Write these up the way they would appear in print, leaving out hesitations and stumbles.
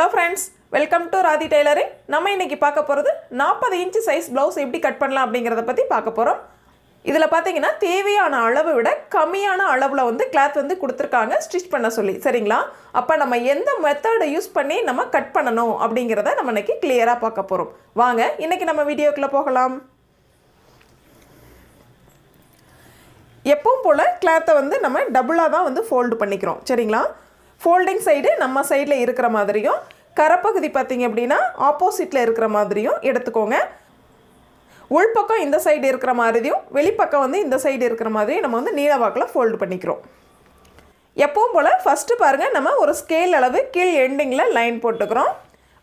Hello friends, welcome to Radhi Tailoring. நம்ம இன்னைக்கு பார்க்க போறது 40 இன்ச் சைஸ் blouse எப்படி கட் பண்ணலாம் அப்படிங்கறத பத்தி பார்க்க போறோம். இதுல பாத்தீங்கன்னா தேவையான அளவை விட கம்மியான அளவுல வந்து cloth வந்து கொடுத்திருக்காங்க ஸ்டிட்ச் பண்ண சொல்லி. சரிங்களா? அப்ப நம்ம எந்த மெத்தட் யூஸ் பண்ணி நம்ம கட் பண்ணனும் அப்படிங்கறத நம்ம இன்னைக்கு கிளியரா பார்க்க போறோம். வாங்க இன்னைக்கு நம்ம வீடியோக்குள்ள போகலாம். எப்பவும் போல cloth வந்து நம்ம டபுளா தான் வந்து ஃபோல்ட் பண்ணிக்கிறோம். சரிங்களா? ஃபோல்டிங் சைடு நம்ம சைடுல இருக்கிற மாதிரியும் கரப்பகுதி பாத்தீங்க அப்படினா ஆப்போசிட்ல இருக்கிற மாதிரியும் எடுத்துக்கோங்க. உள்பக்கம் இந்த சைடு இருக்கிற மாதிரியும் வெளிப்பக்கம் வந்து இந்த சைடு இருக்கிற மாதிரியும் நம்ம வந்து நீள வாக்குல ஃபோல்ட் பண்ணிக்கிறோம். எப்பவும் போல ஃபர்ஸ்ட் பாருங்க நம்ம ஒரு ஸ்கேல் அளவு கீழ் எண்டிங்ல லைன் போட்டுக்கிறோம்.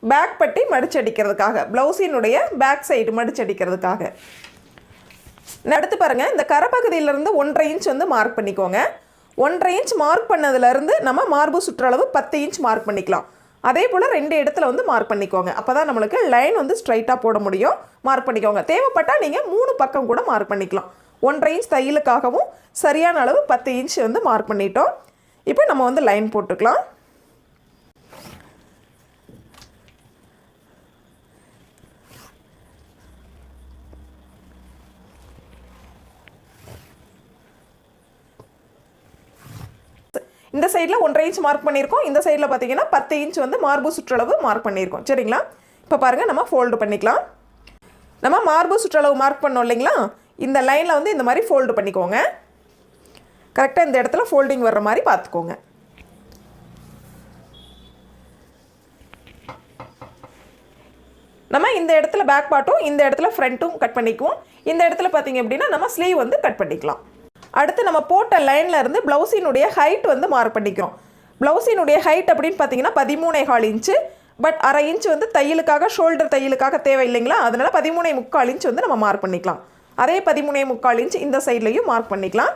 பேக் பட்டி மடிச்சு அடிக்கிறதுக்காக ப்ளவுஸினுடைய பேக் சைடு மடிச்சு அடிக்கிறதுக்காக. அடுத்து பாருங்க இந்த கரப்பகுதியில இருந்து 1.5 இன்ச் வந்து மார்க் பண்ணிக்கோங்க. 1.5 இன்ச் மார்க் பண்ணதுல இருந்து நம்ம மார்பு சுற்றளவு 10 இன்ச் மார்க் பண்ணிக்கலாம். அதே போல ரெண்டு இடத்துல வந்து மார்க் பண்ணிக்கோங்க. அப்பதான் நமக்கு லைன் வந்து ஸ்ட்ரைட்டா போட முடியும். மார்க் பண்ணிக்கோங்க. தேவைப்பட்டா நீங்க மூணு பக்கம் கூட மார்க் பண்ணிக்கலாம். 1.5 இன்ச் தையலுக்காகவும் சரியான அளவு 10 இன்ச் வந்து மார்க் பண்ணிட்டோம். இப்போ நம்ம வந்து லைன் போட்டுக்கலாம். இந்த சைடுல 1.5 இன்ச் மார்க் பண்ணியிருக்கோம். இந்த சைடுல பாத்தீங்கன்னா 10 இன்ச் வந்து மார்பு சுற்றளவு மார்க் பண்ணியிருக்கோம். சரிங்களா? இப்போ பாருங்க நம்ம ஃபோல்ட் பண்ணிக்கலாம். நம்ம மார்பு சுற்றளவு மார்க் பண்ணோம் இல்லைங்களா? இந்த லைன்ல வந்து இந்த மாதிரி ஃபோல்ட் பண்ணிக்கோங்க. கரெக்டா இந்த இடத்துல ஃபோல்டிங் வர்ற மாதிரி பார்த்துக்கோங்க. நம்ம இந்த இடத்துல பேக் பார்ட்டும் இந்த இடத்துல ஃப்ரண்ட்டும் கட் பண்ணிக்குவோம். இந்த இடத்துல பாத்தீங்க அப்படின்னா நம்ம ஸ்லீவ் வந்து கட் பண்ணிக்கலாம். அடுத்து நம்ம போட்ட லைன்ல இருந்து ப்ளவுஸினுடைய ஹைட் வந்து மார்க் பண்ணிக்கிறோம். ப்ளவுஸினுடைய ஹைட் அப்படின்னு பார்த்தீங்கன்னா 13.25 இன்ச். பட் 1/2 இன்ச் வந்து தையலுக்காக ஷோல்டர் தையலுக்காக தேவை இல்லைங்களா? அதனால 13.25 இன்ச் வந்து நம்ம மார்க் பண்ணிக்கலாம். அதே 13.25 இன்ச் இந்த சைட்லையும் மார்க் பண்ணிக்கலாம்.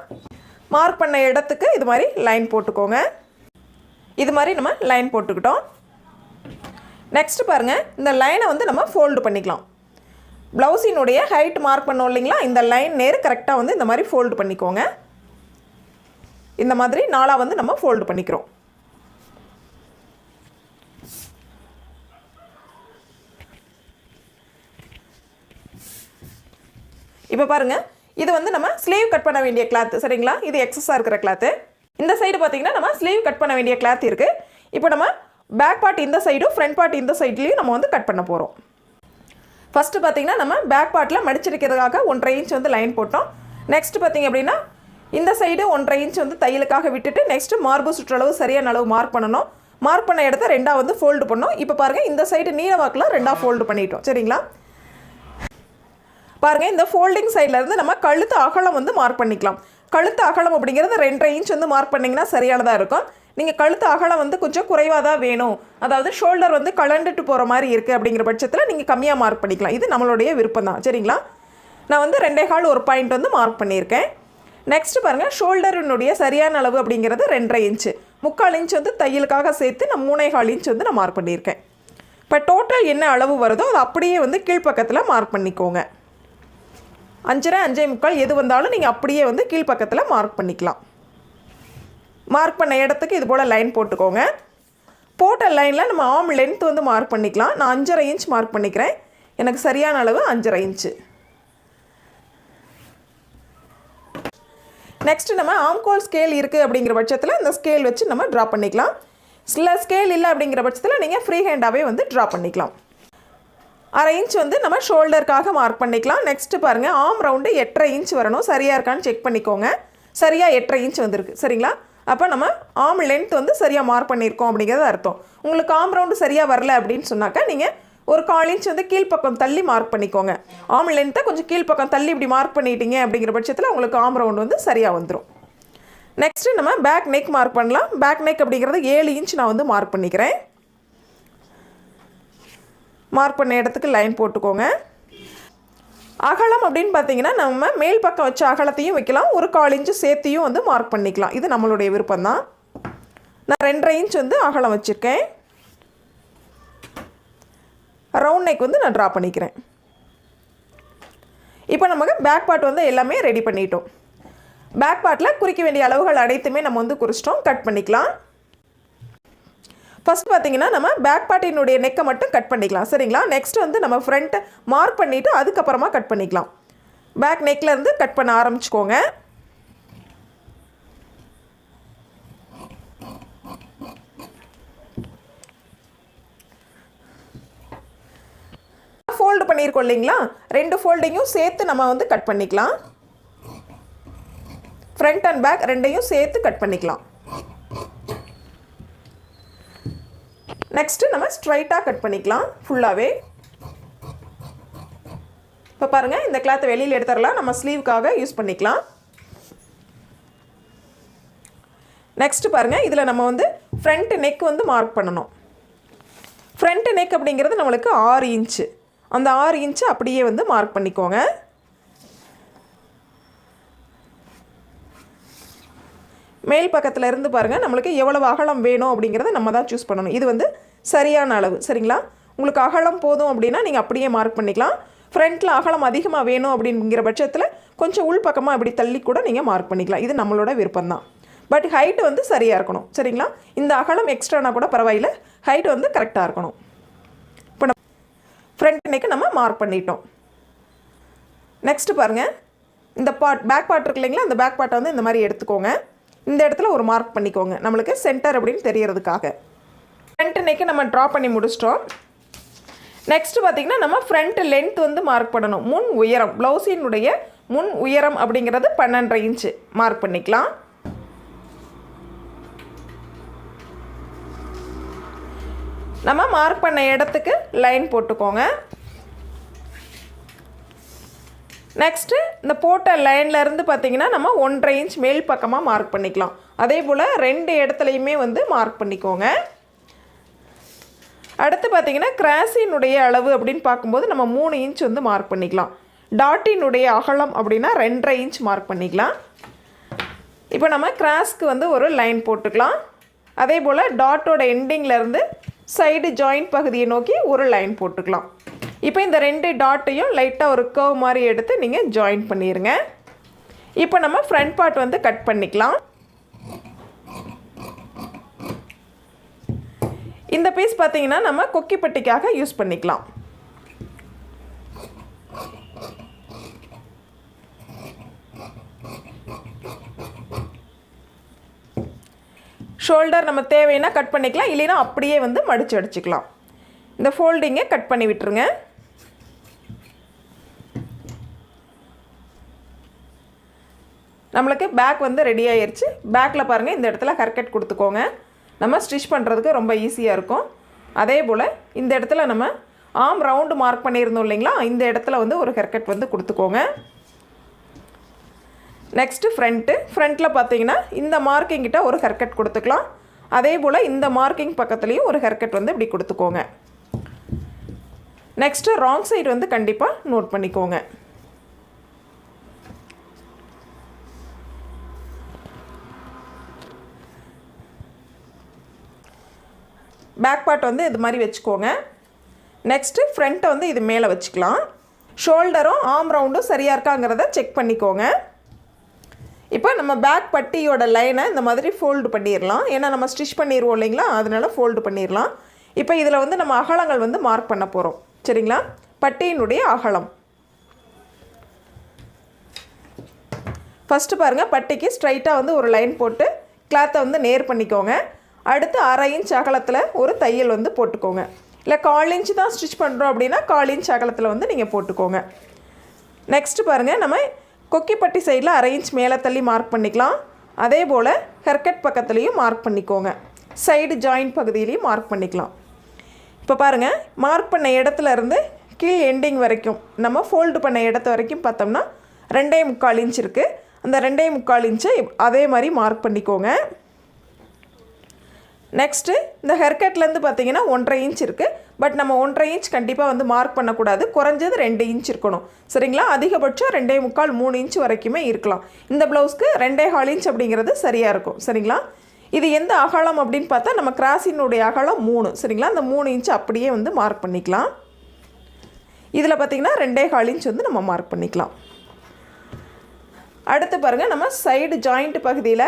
மார்க் பண்ண இடத்துக்கு இது மாதிரி லைன் போட்டுக்கோங்க. இது மாதிரி நம்ம லைன் போட்டுக்கிட்டோம். நெக்ஸ்ட் பாருங்க இந்த லைனை வந்து நம்ம ஃபோல்டு பண்ணிக்கலாம். ப்ளவுஸினுடைய ஹைட் மார்க் பண்ணோம் இல்லைங்களா? இந்த லைன் நேர் கரெக்டாக வந்து இந்த மாதிரி ஃபோல்டு பண்ணிக்கோங்க. இந்த மாதிரி நாளாக வந்து நம்ம ஃபோல்டு பண்ணிக்கிறோம். இப்போ பாருங்க இது வந்து நம்ம ஸ்லீவ் கட் பண்ண வேண்டிய கிளாத். சரிங்களா? இது எக்ஸஸாக இருக்கிற கிளாத்து. இந்த சைடு பார்த்தீங்கன்னா நம்ம ஸ்லீவ் கட் பண்ண வேண்டிய கிளாத் இருக்கு. இப்போ நம்ம பேக் பார்ட் இந்த சைடும் ஃப்ரண்ட் பார்ட் இந்த சைட்லையும் நம்ம வந்து கட் பண்ண போகிறோம். ஃபர்ஸ்ட் பார்த்தீங்கன்னா நம்ம பேக் பார்ட்டில் மடிச்சிருக்கிறதுக்காக 1.5 இன்ச் வந்து லைன் போட்டோம். நெக்ஸ்ட் பார்த்தீங்க அப்படின்னா இந்த சைடு 1.5 இன்ச் வந்து தையலுக்காக விட்டுட்டு நெக்ஸ்ட் மார்பு சுற்றளவு சரியான அளவு மார்க் பண்ணணும். மார்க் பண்ண இடத்த ரெண்டாக வந்து ஃபோல்டு பண்ணோம். இப்போ பாருங்க இந்த சைடு நீள வாக்கில் ரெண்டாக ஃபோல்டு பண்ணிட்டோம். சரிங்களா? பாருங்க இந்த ஃபோல்டிங் சைடில் இருந்து நம்ம கழுத்து அகலம் வந்து மார்க் பண்ணிக்கலாம். கழுத்து அகலம் அப்படிங்கிறது 2.5 இன்ச் வந்து மார்க் பண்ணிங்கன்னா சரியானதாக இருக்கும். நீங்கள் கழுத்து அகலம் வந்து கொஞ்சம் குறைவாக தான் வேணும், அதாவது ஷோல்டர் வந்து கலண்டுட்டு போகிற மாதிரி இருக்குது அப்படிங்கிற பட்சத்தில் நீங்கள் கம்மியாக மார்க் பண்ணிக்கலாம். இது நம்மளுடைய விருப்பம் தான். சரிங்களா? நான் வந்து 2.25 ஒரு பாயிண்ட் வந்து மார்க் பண்ணியிருக்கேன். நெக்ஸ்ட் பாருங்கள் ஷோல்டரினுடைய சரியான அளவு அப்படிங்கிறது 2.5 இன்ச்சு. 3/4 இன்ச் வந்து தையலுக்காக சேர்த்து நான் 3.25 இன்ச் வந்து நான் மார்க் பண்ணியிருக்கேன். இப்போ டோட்டல் என்ன அளவு வருதோ அது அப்படியே வந்து கீழ்ப்பக்கத்தில் மார்க் பண்ணிக்கோங்க. 5.5 5.25 எது வந்தாலும் நீங்கள் அப்படியே வந்து கீழ்ப்பக்கத்தில் மார்க் பண்ணிக்கலாம். மார்க் பண்ண இடத்துக்கு இது போல் லைன் போட்டுக்கோங்க. போட்ட லைனில் நம்ம ஆர்ம் லென்த் வந்து மார்க் பண்ணிக்கலாம். நான் 5.5 இன்ச் மார்க் பண்ணிக்கிறேன். எனக்கு சரியான அளவு 5.5 இன்ச்சு. நெக்ஸ்ட் நம்ம ஆம்கோல் ஸ்கேல் இருக்குது அப்படிங்கிற பட்சத்தில் இந்த ஸ்கேல் வச்சு நம்ம ட்ரா பண்ணிக்கலாம். சில ஸ்கேல் இல்லை அப்படிங்கிற பட்சத்தில் நீங்கள் ஃப்ரீ ஹேண்டாகவே வந்து ட்ரா பண்ணிக்கலாம். 1/2 இன்ச் வந்து நம்ம ஷோல்டருக்காக மார்க் பண்ணிக்கலாம். நெக்ஸ்ட் பாருங்கள் ஆர்ம் ரவுண்டு 8.5 இன்ச் வரணும். சரியாக இருக்கான்னு செக் பண்ணிக்கோங்க. சரியாக 8.5 இன்ச் வந்துருக்கு. சரிங்களா? அப்போ நம்ம ஆர்ம் லென்த் வந்து சரியாக மார்க் பண்ணியிருக்கோம் அப்படிங்கிறது அர்த்தம். உங்களுக்கு ஆர்ம் ரவுண்டு சரியாக வரல அப்படின்னு சொன்னாக்கா நீங்கள் ஒரு 1/4 இன்ச் வந்து கீழ்ப்பக்கம் தள்ளி மார்க் பண்ணிக்கோங்க. ஆர்ம் லென்த்தை கொஞ்சம் கீழ்ப்பக்கம் தள்ளி இப்படி மார்க் பண்ணிட்டீங்க அப்படிங்கிற பட்சத்தில் உங்களுக்கு ஆர்ம் ரவுண்டு வந்து சரியாக வந்துடும். நெக்ஸ்ட்டு நம்ம பேக் நெக் மார்க் பண்ணலாம். பேக் நெக் அப்படிங்கிறது 7 இன்ச் நான் வந்து மார்க் பண்ணிக்கிறேன். மார்க் பண்ண இடத்துக்கு லைன் போட்டுக்கோங்க. அகலம் அப்படின்னு பார்த்தீங்கன்னா நம்ம மேல் பக்கம் வச்ச அகலத்தையும் வைக்கலாம், ஒரு 1/4 இன்ச்சு சேர்த்தியும் வந்து மார்க் பண்ணிக்கலாம். இது நம்மளுடைய விருப்பம் தான். நான் 2.5 இன்ச் வந்து அகலம் வச்சுருக்கேன். ரவுண்ட் நெக் வந்து நான் ட்ரா பண்ணிக்கிறேன். இப்போ நமக்கு பேக் பார்ட் வந்து எல்லாமே ரெடி பண்ணிட்டோம். பேக் பார்ட்டில் குறிக்க வேண்டிய அளவுகள் அனைத்துமே நம்ம வந்து குறிச்சிட்டோம். கட் பண்ணிக்கலாம். ஃபஸ்ட் பார்த்தீங்கன்னா நம்ம பேக் பார்ட்டினுடைய நெக்கை மட்டும் கட் பண்ணிக்கலாம் சரிங்களா. நெக்ஸ்ட் வந்து நம்ம ஃப்ரண்ட்டை மார்க் பண்ணிவிட்டு அதுக்கப்புறமா கட் பண்ணிக்கலாம். பேக் நெக்லேருந்து கட் பண்ண ஆரம்பிச்சுக்கோங்க. ஃபோல்டு பண்ணியிருக்கோம் இல்லைங்களா, 2 ஃபோல்டிங்கும் சேர்த்து நம்ம வந்து கட் பண்ணிக்கலாம். ஃப்ரண்ட் அண்ட் பேக் ரெண்டையும் சேர்த்து கட் பண்ணிக்கலாம். நெக்ஸ்ட்டு நம்ம ஸ்ட்ரைட்டாக கட் பண்ணிக்கலாம் ஃபுல்லாகவே. இப்போ பாருங்கள், இந்த கிளாத்தை வெளியில் எடுத்துடலாம், நம்ம ஸ்லீவுக்காக யூஸ் பண்ணிக்கலாம். நெக்ஸ்ட்டு பாருங்கள், இதில் நம்ம வந்து ஃப்ரண்ட் நெக் வந்து மார்க் பண்ணணும். ஃப்ரண்ட் நெக் அப்படிங்கிறது நம்மளுக்கு 6 இன்ச்சு. அந்த 6 இன்ச்சு அப்படியே வந்து மார்க் பண்ணிக்கோங்க. மேல் பக்கத்தில் இருந்து பாருங்கள், நம்மளுக்கு எவ்வளவு அகலம் வேணும் அப்படிங்கிறத நம்ம தான் சூஸ் பண்ணணும். இது வந்து சரியான அளவு சரிங்களா. உங்களுக்கு அகலம் போதும் அப்படின்னா நீங்கள் அப்படியே மார்க் பண்ணிக்கலாம். ஃப்ரண்ட்டில் அகலம் அதிகமாக வேணும் அப்படிங்கிற பட்சத்தில் கொஞ்சம் உள் பக்கமாக இப்படி தள்ளி கூட நீங்கள் மார்க் பண்ணிக்கலாம். இது நம்மளோட விருப்பம் தான். பட் ஹைட்டு வந்து சரியாக இருக்கணும் சரிங்களா. இந்த அகலம் எக்ஸ்ட்ரானா கூட பரவாயில்லை, ஹைட் வந்து கரெக்டாக இருக்கணும். இப்போ நம்ம ஃப்ரண்ட் நெக்கு நம்ம மார்க் பண்ணிட்டோம். நெக்ஸ்ட்டு பாருங்கள், இந்த பேக் பார்ட் இருக்கு இல்லைங்களா, அந்த பேக் பார்ட்டை வந்து இந்த மாதிரி எடுத்துக்கோங்க. இந்த இடத்துல ஒரு மார்க் பண்ணிக்கோங்க, நம்மளுக்கு சென்டர் அப்படின்னு தெரியறதுக்காக. ஃப்ரண்ட் நெக்கு நம்ம ட்ரா பண்ணி முடிச்சிட்டோம். நெக்ஸ்ட்டு பார்த்திங்கன்னா நம்ம ஃப்ரண்ட் லென்த் வந்து மார்க் பண்ணணும். முன் உயரம், ப்ளவுஸினுடைய முன் உயரம் அப்படிங்கிறது 12.5 இன்ச்சு மார்க் பண்ணிக்கலாம். நம்ம மார்க் பண்ண இடத்துக்கு லைன் போட்டுக்கோங்க. நெக்ஸ்ட்டு இந்த போட்ட லைன்லேருந்து பார்த்திங்கன்னா நம்ம 1.5 இன்ச் மேல் பக்கமாக மார்க் பண்ணிக்கலாம். அதே போல் 2 இடத்துலையுமே வந்து மார்க் பண்ணிக்கோங்க. அடுத்து பார்த்திங்கன்னா கிராஸினுடைய அளவு அப்படின்னு பார்க்கும்போது நம்ம 3 இன்ச் வந்து மார்க் பண்ணிக்கலாம். டாட்டினுடைய அகலம் அப்படின்னா 2.5 இன்ச் மார்க் பண்ணிக்கலாம். இப்போ நம்ம கிராஸ்க்கு வந்து ஒரு லைன் போட்டுக்கலாம். அதே போல் டாட்டோட எண்டிங்லேருந்து சைடு ஜாயிண்ட் பகுதியை நோக்கி ஒரு லைன் போட்டுக்கலாம். இப்போ இந்த 2 டாட்டையும் லைட்டாக ஒரு கர்வ் மாதிரி எடுத்து நீங்கள் ஜாயின் பண்ணிடுங்க. இப்போ நம்ம ஃப்ரண்ட் பார்ட் வந்து கட் பண்ணிக்கலாம். இந்த பீஸ் பார்த்தீங்கன்னா நம்ம கொக்கிப்பட்டிக்காக யூஸ் பண்ணிக்கலாம். ஷோல்டர் நம்ம தேவைன்னா கட் பண்ணிக்கலாம், இல்லைன்னா அப்படியே வந்து மடித்து அடிச்சுக்கலாம். இந்த ஃபோல்டிங்கை கட் பண்ணி விட்டுருங்க. நம்மளுக்கு பேக் வந்து ரெடி ஆயிடுச்சு. பேக்கில் பாருங்கள், இந்த இடத்துல ஹர்கட் கொடுத்துக்கோங்க. நம்ம ஸ்டிச் பண்ணுறதுக்கு ரொம்ப ஈஸியாக இருக்கும். அதே போல் இந்த இடத்துல நம்ம ஆம் ரவுண்டு மார்க் பண்ணியிருந்தோம் இல்லைங்களா, இந்த இடத்துல வந்து ஒரு ஹர்கட் வந்து கொடுத்துக்கோங்க. நெக்ஸ்ட்டு ஃப்ரண்ட்டில் பார்த்தீங்கன்னா இந்த மார்க்கிங் கிட்ட ஒரு ஹர்கட் கொடுத்துக்கலாம். அதே போல் இந்த மார்க்கிங் பக்கத்துலேயும் ஒரு ஹர்கட் வந்து இப்படி கொடுத்துக்கோங்க. நெக்ஸ்ட்டு ராங் சைடு வந்து கண்டிப்பாக நோட் பண்ணிக்கோங்க. பேக் பார்ட் வந்து இது மாதிரி வச்சுக்கோங்க. நெக்ஸ்ட்டு ஃப்ரண்ட்டை வந்து இது மேலே வச்சுக்கலாம். ஷோல்டரும் ஆம் ரவுண்டும் சரியாக இருக்காங்கிறத செக் பண்ணிக்கோங்க. இப்போ நம்ம பேக் பட்டியோட லைனை இந்த மாதிரி ஃபோல்டு பண்ணிடலாம். ஏன்னா நம்ம ஸ்டிச் பண்ணிடுவோம் இல்லைங்களா, அதனால ஃபோல்டு பண்ணிடலாம். இப்போ இதில் வந்து நம்ம அகலங்கள் வந்து மார்க் பண்ண போகிறோம் சரிங்களா. பட்டியினுடைய அகலம் ஃபஸ்ட்டு பாருங்கள், பட்டிக்கு ஸ்ட்ரைட்டாக வந்து ஒரு லைன் போட்டு கிளாத்தை வந்து நேர் பண்ணிக்கோங்க. அடுத்து 1/2 இன்ச் அகலத்தில் ஒரு தையல் வந்து போட்டுக்கோங்க. இல்லை 1/4 இன்ச்சு தான் ஸ்டிச் பண்ணுறோம் அப்படின்னா 1/4 இன்ச் அகலத்தில் வந்து நீங்கள் போட்டுக்கோங்க. நெக்ஸ்ட்டு பாருங்கள், நம்ம கொக்கிப்பட்டி சைடில் 1/2 இன்ச் மேலே தள்ளி மார்க் பண்ணிக்கலாம். அதே போல் ஹர்கட் பக்கத்துலேயும் மார்க் பண்ணிக்கோங்க. சைடு ஜாயிண்ட் பகுதியிலையும் மார்க் பண்ணிக்கலாம். இப்போ பாருங்கள், மார்க் பண்ண இடத்துல இருந்து கீழ் எண்டிங் வரைக்கும் நம்ம ஃபோல்டு பண்ண இடத்து வரைக்கும் பார்த்தோம்னா 2.25 இன்ச் இருக்குது. அந்த 2.25 இன்ச்சை அதே மாதிரி மார்க் பண்ணிக்கோங்க. நெக்ஸ்ட்டு இந்த ஹெர்கட்லேருந்து பார்த்தீங்கன்னா 1.5 இன்ச் இருக்குது. பட் நம்ம 1.5 இன்ச் கண்டிப்பாக வந்து மார்க் பண்ணக்கூடாது, குறைஞ்சது 2 இன்ச் இருக்கணும் சரிங்களா. அதிகபட்சம் 2.25 3 இன்ச் வரைக்குமே இருக்கலாம். இந்த ப்ளவுஸ்க்கு 2.25 இன்ச் அப்படிங்கிறது சரியாக இருக்கும் சரிங்களா. இது எந்த அகலம் அப்படின்னு பார்த்தா நம்ம கிராஸினுடைய அகலம் 3 சரிங்களா. அந்த 3 இன்ச் அப்படியே வந்து மார்க் பண்ணிக்கலாம். இதில் பார்த்திங்கன்னா 2.25 இன்ச் வந்து நம்ம மார்க் பண்ணிக்கலாம். அடுத்து பாருங்கள், நம்ம சைடு ஜாயிண்ட் பகுதியில்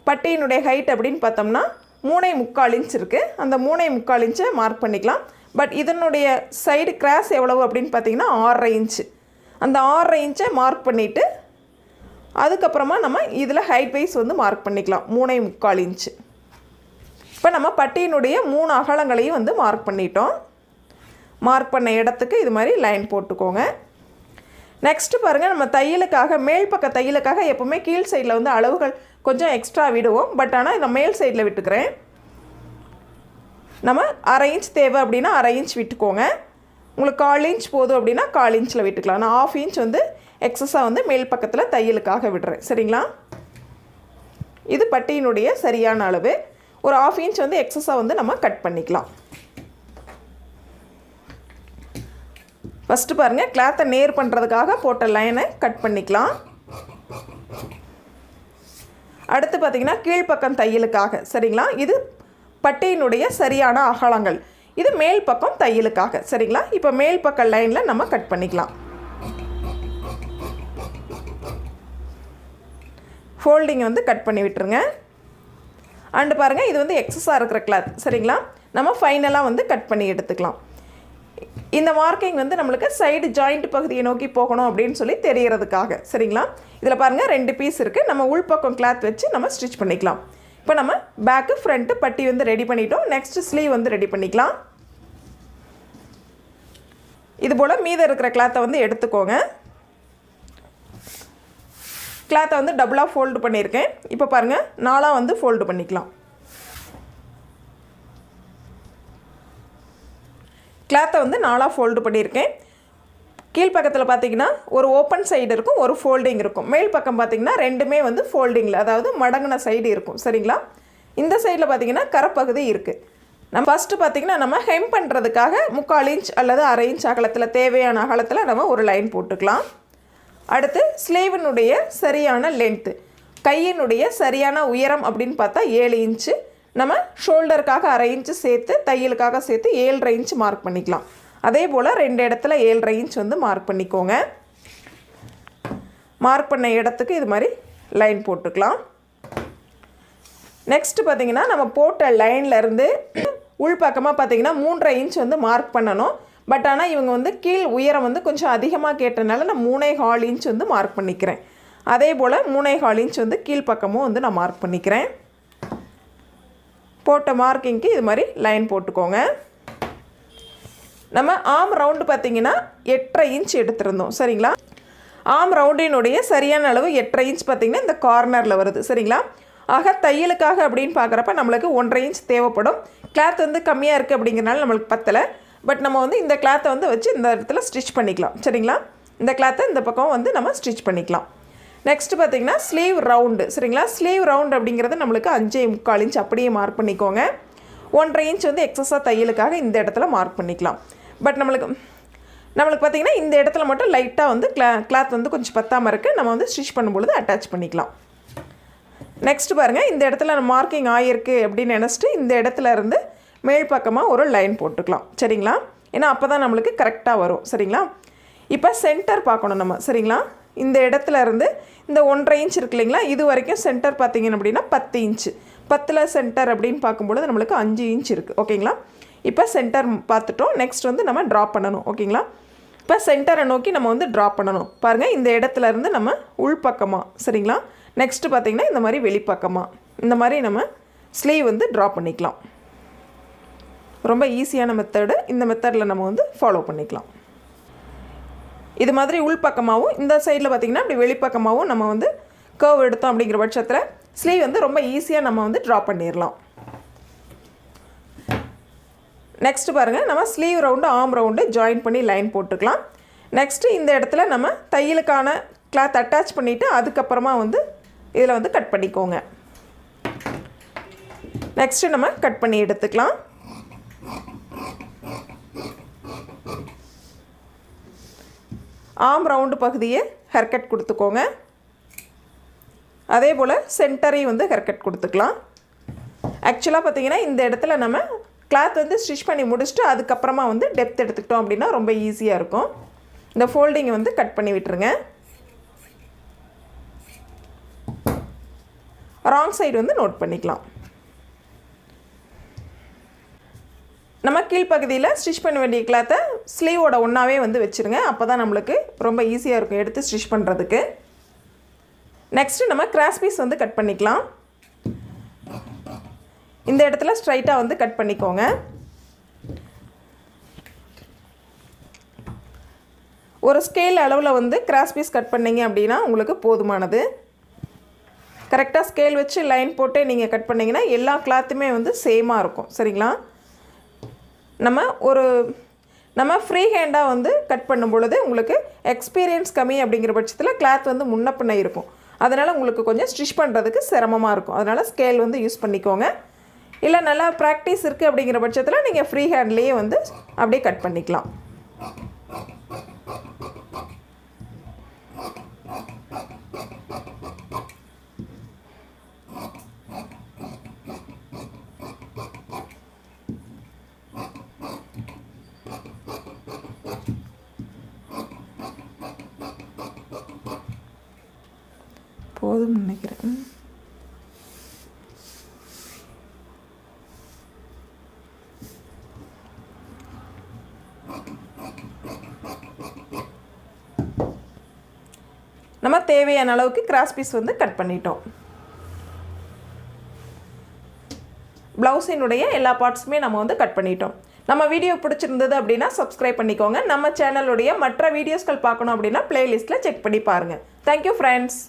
பட்டியினுடைய ஹைட் அப்படின்னு பார்த்தோம்னா 3.25 இன்ச் இருக்குது. அந்த 3.25 இன்ச்சை மார்க் பண்ணிக்கலாம். பட் இதனுடைய சைடு கிராஸ் எவ்வளவு அப்படின்னு பார்த்தீங்கன்னா 6.5 இன்ச்சு. அந்த 6.5 இன்ச்சை மார்க் பண்ணிவிட்டு அதுக்கப்புறமா நம்ம இதில் ஹைட் வைஸ் வந்து மார்க் பண்ணிக்கலாம் 3.25 இன்ச்சு. இப்போ நம்ம பட்டியினுடைய 3 அகலங்களையும் வந்து மார்க் பண்ணிட்டோம். மார்க் பண்ண இடத்துக்கு இது மாதிரி லைன் போட்டுக்கோங்க. நெக்ஸ்ட்டு பாருங்கள், நம்ம தையலுக்காக மேல் பக்க தையலுக்காக எப்போவுமே கீழ் சைடில் வந்து அளவுகள் கொஞ்சம் எக்ஸ்ட்ரா விடுவோம். பட் ஆனால் நான் மேல் சைடில் விட்டுக்கிறேன். நம்ம 1/2 இன்ச் தேவை அப்படின்னா 1/2 இன்ச் விட்டுக்கோங்க. உங்களுக்கு 1/4 இன்ச் போதும் அப்படின்னா 1/4 இன்ச்சில் விட்டுக்கலாம். நான் 1/2 இன்ச் வந்து எக்ஸஸாக வந்து மேல் பக்கத்தில் தையலுக்காக விடுறேன். சரிங்களா? இது பட்டியினுடைய சரியான அளவு. ஒரு 1/2 இன்ச் வந்து எக்ஸஸாக வந்து நம்ம கட் பண்ணிக்கலாம். ஃபஸ்ட்டு பாருங்கள், கிளாத்தை நேர் பண்ணுறதுக்காக போட்ட லைனை கட் பண்ணிக்கலாம். அடுத்து பார்த்திங்கன்னா கீழ்ப்பக்கம் தையலுக்காக. சரிங்களா? இது பட்டியினுடைய சரியான அகலங்கள். இது மேல் பக்கம் தையலுக்காக. சரிங்களா? இப்போ மேல் பக்க லைனில் நம்ம கட் பண்ணிக்கலாம். ஃபோல்டிங் வந்து கட் பண்ணி விட்டுருங்க. அண்டு பாருங்கள், இது வந்து எக்ஸஸாக இருக்கிற கிளாத். சரிங்களா? நம்ம ஃபைனலாக வந்து கட் பண்ணி எடுத்துக்கலாம். இந்த மார்க்கிங் வந்து நம்மளுக்கு சைடு ஜாயிண்ட் பகுதியை நோக்கி போகணும் அப்படின்னு சொல்லி தெரியறதுக்காக. சரிங்களா? இதில் பாருங்கள் 2 பீஸ் இருக்குது. நம்ம உள்பக்கம் கிளாத் வச்சு நம்ம ஸ்டிச் பண்ணிக்கலாம். இப்போ நம்ம பேக்கு ஃப்ரண்ட்டு பட்டி வந்து ரெடி பண்ணிட்டோம். நெக்ஸ்ட்டு ஸ்லீவ் வந்து ரெடி பண்ணிக்கலாம். இது போல் மீதம் இருக்கிற கிளாத்தை வந்து எடுத்துக்கோங்க. கிளாத்தை வந்து டபுளாக ஃபோல்டு பண்ணியிருக்கேன். இப்போ பாருங்கள், 4ஆக வந்து ஃபோல்டு பண்ணிக்கலாம். கிளாத்தை வந்து 4ஆக ஃபோல்டு பண்ணியிருக்கேன். கீழ்ப்பக்கத்தில் பார்த்திங்கன்னா ஒரு ஓப்பன் சைடு இருக்கும், ஒரு ஃபோல்டிங் இருக்கும். மேல் பக்கம் பார்த்திங்கன்னா ரெண்டுமே வந்து ஃபோல்டிங்கில், அதாவது மடங்கின சைடு இருக்கும். சரிங்களா? இந்த சைடில் பார்த்திங்கன்னா கரப்பகுதி இருக்குது. நம்ம ஃபஸ்ட்டு பார்த்திங்கன்னா நம்ம ஹெம் பண்ணுறதுக்காக 3/4 இன்ச் அல்லது 1/2 இன்ச் அகலத்தில், தேவையான அகலத்தில் நம்ம ஒரு லைன் போட்டுக்கலாம். அடுத்து ஸ்லீவினுடைய சரியான லென்த்து, கையினுடைய சரியான உயரம் அப்படின்னு பார்த்தா 7 இன்ச்சு. நம்ம ஷோல்டருக்காக 1/2 இன்ச்சு சேர்த்து, தையலுக்காக சேர்த்து 7.5 இன்ச் மார்க் பண்ணிக்கலாம். அதே போல் 2 இடத்துல 7.5 இன்ச் வந்து மார்க் பண்ணிக்கோங்க. மார்க் பண்ண இடத்துக்கு இது மாதிரி லைன் போட்டுக்கலாம். நெக்ஸ்ட்டு பார்த்திங்கன்னா நம்ம போட்ட லைன்லேருந்து உள்பக்கமாக பார்த்திங்கன்னா 3.5 இன்ச் வந்து மார்க் பண்ணணும். பட் ஆனால் இவங்க வந்து கீழ் உயரம் வந்து கொஞ்சம் அதிகமாக கேட்டனால நான் 3.25 இன்ச் வந்து மார்க் பண்ணிக்கிறேன். அதே போல் 3.25 இன்ச் வந்து கீழ்ப்பக்கமும் வந்து நான் மார்க் பண்ணிக்கிறேன். போட்ட மார்க்கிங்க்கு இது மாதிரி லைன் போட்டுக்கோங்க. நம்ம ஆம் ரவுண்டு பார்த்திங்கன்னா 8.5 இன்ச் எடுத்திருந்தோம். சரிங்களா? ஆம் ரவுண்டினுடைய சரியான அளவு 8.5 இன்ச் பார்த்திங்கன்னா இந்த கார்னரில் வருது. சரிங்களா? ஆக தையலுக்காக அப்படின்னு பார்க்குறப்ப நம்மளுக்கு 1.5 இன்ச் தேவைப்படும். கிளாத் வந்து கம்மியாக இருக்குது அப்படிங்கிறனால நம்மளுக்கு பத்தலை. பட் நம்ம வந்து இந்த கிளாத்தை வந்து வச்சு இந்த இடத்துல ஸ்டிச் பண்ணிக்கலாம். சரிங்களா? இந்த கிளாத்தை இந்த பக்கம் வந்து நம்ம ஸ்டிச் பண்ணிக்கலாம். நெக்ஸ்ட்டு பார்த்திங்கன்னா ஸ்லீவ் ரவுண்டு. சரிங்களா? ஸ்லீவ் ரவுண்டு அப்படிங்கிறது நம்மளுக்கு 5.25 இன்ச் அப்படியே மார்க் பண்ணிக்கோங்க. 1.5 இன்ச் வந்து எக்ஸஸாக தையலுக்காக இந்த இடத்துல மார்க் பண்ணிக்கலாம். பட் நம்மளுக்கு பார்த்திங்கன்னா இந்த இடத்துல மட்டும் லைட்டாக வந்து கிளாத் வந்து கொஞ்சம் பத்தாமல் இருக்குது. நம்ம வந்து ஸ்டிச் பண்ணும்பொழுது அட்டாச் பண்ணிக்கலாம். நெக்ஸ்ட்டு பாருங்கள், இந்த இடத்துல மார்க்கிங் ஆகிருக்கு அப்படின்னு நினச்சிட்டு இந்த இடத்துல இருந்து மேல் பக்கமாக ஒரு லைன் போட்டுக்கலாம். சரிங்களா? ஏன்னா அப்போ தான் நம்மளுக்கு கரெக்டாக வரும். சரிங்களா? இப்போ சென்டர் பார்க்கணும் நம்ம. சரிங்களா? இந்த இடத்துல இருந்து இந்த 1.5 இன்ச் இருக்கு இல்லைங்களா, இது வரைக்கும் சென்டர் பார்த்திங்க அப்படின்னா 10 இன்ச்சு. 10ல் சென்டர் அப்படின்னு பார்க்கும்பொழுது நம்மளுக்கு 5 இன்ச் இருக்குது. ஓகேங்களா? இப்போ சென்டர் பார்த்துட்டோம். நெக்ஸ்ட் வந்து நம்ம ட்ரா பண்ணணும். ஓகேங்களா? இப்போ சென்டரை நோக்கி நம்ம வந்து ட்ரா பண்ணணும். பாருங்கள், இந்த இடத்துல இருந்து நம்ம உள்பக்கமாக. சரிங்களா? நெக்ஸ்ட்டு பார்த்திங்கன்னா இந்த மாதிரி வெளிப்பக்கமாக இந்த மாதிரி நம்ம ஸ்லீவ் வந்து ட்ரா பண்ணிக்கலாம். ரொம்ப ஈஸியான மெத்தடு. இந்த மெத்தடில் நம்ம வந்து ஃபாலோ பண்ணிக்கலாம். இது மாதிரி உள்பக்கமாகவும் இந்த சைடில் பார்த்திங்கன்னா இப்படி வெளிப்பக்கமாகவும் நம்ம வந்து கர்வ் எடுத்தோம் அப்படிங்கிற பட்சத்தில் ஸ்லீவ் வந்து ரொம்ப ஈஸியாக நம்ம வந்து ட்ரா பண்ணிடலாம். நெக்ஸ்ட்டு பாருங்கள், நம்ம sleeve round arm round join பண்ணி லைன் போட்டுக்கலாம். நெக்ஸ்ட்டு இந்த இடத்துல நம்ம தையலுக்கான கிளாத் அட்டாச் பண்ணிவிட்டு அதுக்கப்புறமா வந்து இதில் வந்து கட் பண்ணிக்கோங்க. நெக்ஸ்ட்டு நம்ம கட் பண்ணி எடுத்துக்கலாம். ஆர்ம் ரவுண்டு பகுதியை ஹேர்கட் கொடுத்துக்கோங்க. அதே போல் சென்டரையும் வந்து ஹேர்கட் கொடுத்துக்கலாம். ஆக்சுவலாக பார்த்திங்கன்னா இந்த இடத்துல நம்ம கிளாத் வந்து ஸ்டிச் பண்ணி முடிச்சுட்டு அதுக்கப்புறமா வந்து டெப்த் எடுத்துக்கிட்டோம் அப்படின்னா ரொம்ப ஈஸியாக இருக்கும். இந்த ஃபோல்டிங்கை வந்து கட் பண்ணி விட்டுருங்க. ராங் சைடு வந்து நோட் பண்ணிக்கலாம். நம்ம கீழ்ப்பகுதியில் ஸ்டிச் பண்ண வேண்டிய கிளாத்தை ஸ்லீவோட ஒன்றாவே வந்து வச்சுருங்க. அப்போ தான் நம்மளுக்கு ரொம்ப ஈஸியாக இருக்கும் எடுத்து ஸ்டிச் பண்ணுறதுக்கு. நெக்ஸ்ட்டு நம்ம கிராஸ் பீஸ் வந்து கட் பண்ணிக்கலாம். இந்த இடத்துல ஸ்ட்ரைட்டாக வந்து கட் பண்ணிக்கோங்க. ஒரு ஸ்கேல் அளவில் வந்து கிராஸ் பீஸ் கட் பண்ணிங்க அப்படின்னா உங்களுக்கு போதுமானது. கரெக்டாக ஸ்கேல் வச்சு லைன் போட்டு நீங்கள் கட் பண்ணிங்கன்னா எல்லா கிளாத்துமே வந்து சேமாக இருக்கும். சரிங்களா? நம்ம ஃப்ரீ ஹேண்டாக வந்து கட் பண்ணும் பொழுது உங்களுக்கு எக்ஸ்பீரியன்ஸ் கம்மி அப்படிங்கிற பட்சத்தில் கிளாத் வந்து முன்ன பின்ன இருக்கும். அதனால் உங்களுக்கு கொஞ்சம் ஸ்டிச் பண்ணுறதுக்கு சிரமமாக இருக்கும். அதனால் ஸ்கேல் வந்து யூஸ் பண்ணிக்கோங்க. இல்லை நல்லா ப்ராக்டிஸ் இருக்குது அப்படிங்கிற பட்சத்தில் நீங்கள் ஃப்ரீ ஹேண்ட்லேயே வந்து அப்படியே கட் பண்ணிக்கலாம். போதும் நினைக்கிறேன். நம்ம தேவையான அளவுக்கு கிராஸ் பீஸ் வந்து கட் பண்ணிட்டோம். ப்ளவுஸினுடைய எல்லா பார்ட்ஸுமே நம்ம வந்து கட் பண்ணிட்டோம். நம்ம வீடியோ பிடிச்சிருந்தது அப்படின்னா சப்ஸ்கிரைப் பண்ணிக்கோங்க. நம்ம சேனலுடைய மற்ற வீடியோஸ்கள் பார்க்கணும் அப்படின்னா பிளேலிஸ்ட்டில் செக் பண்ணி பாருங்கள். Thank you friends.